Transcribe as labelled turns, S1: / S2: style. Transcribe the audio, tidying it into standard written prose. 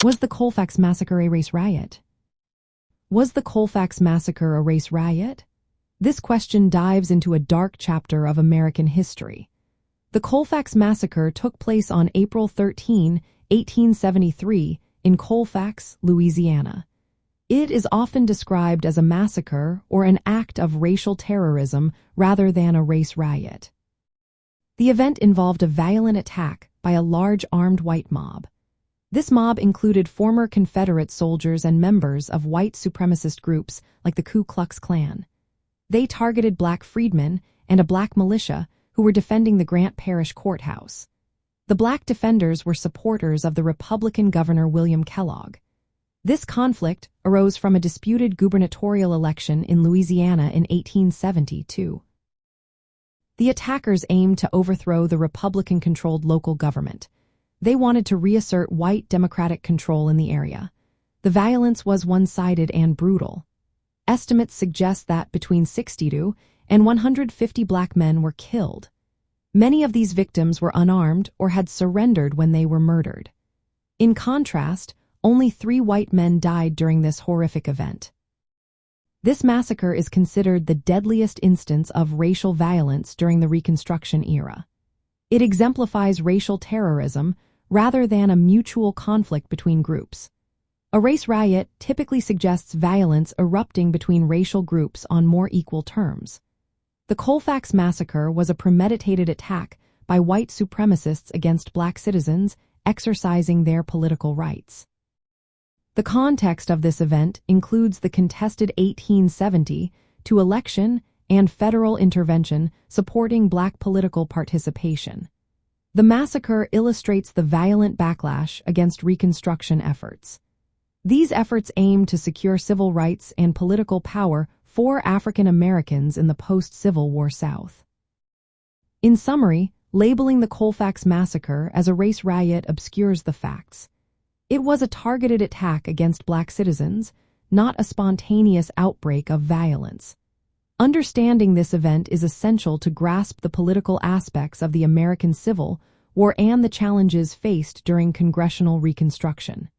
S1: Was the Colfax Massacre a race riot? Was the Colfax Massacre a race riot? This question dives into a dark chapter of American history. The Colfax Massacre took place on April 13, 1873, in Colfax, Louisiana. It is often described as a massacre or an act of racial terrorism rather than a race riot. The event involved a violent attack by a large armed white mob. This mob included former Confederate soldiers and members of white supremacist groups like the Ku Klux Klan. They targeted black freedmen and a black militia who were defending the Grant Parish courthouse. The black defenders were supporters of the Republican Governor William Kellogg. This conflict arose from a disputed gubernatorial election in Louisiana in 1872. The attackers aimed to overthrow the Republican-controlled local government. They wanted to reassert white Democratic control in the area. The violence was one-sided and brutal. Estimates suggest that between 62 and 150 black men were killed. Many of these victims were unarmed or had surrendered when they were murdered. In contrast, only 3 white men died during this horrific event. This massacre is considered the deadliest instance of racial violence during the Reconstruction era. It exemplifies racial terrorism rather than a mutual conflict between groups. A race riot typically suggests violence erupting between racial groups on more equal terms. The Colfax Massacre was a premeditated attack by white supremacists against black citizens exercising their political rights. The context of this event includes the contested 1872 election and federal intervention supporting black political participation. The massacre illustrates the violent backlash against Reconstruction efforts. These efforts aim to secure civil rights and political power for African Americans in the post-Civil War South. In summary, labeling the Colfax Massacre as a race riot obscures the facts. It was a targeted attack against black citizens, not a spontaneous outbreak of violence. Understanding this event is essential to grasp the political aspects of the American Civil War and the challenges faced during Congressional Reconstruction.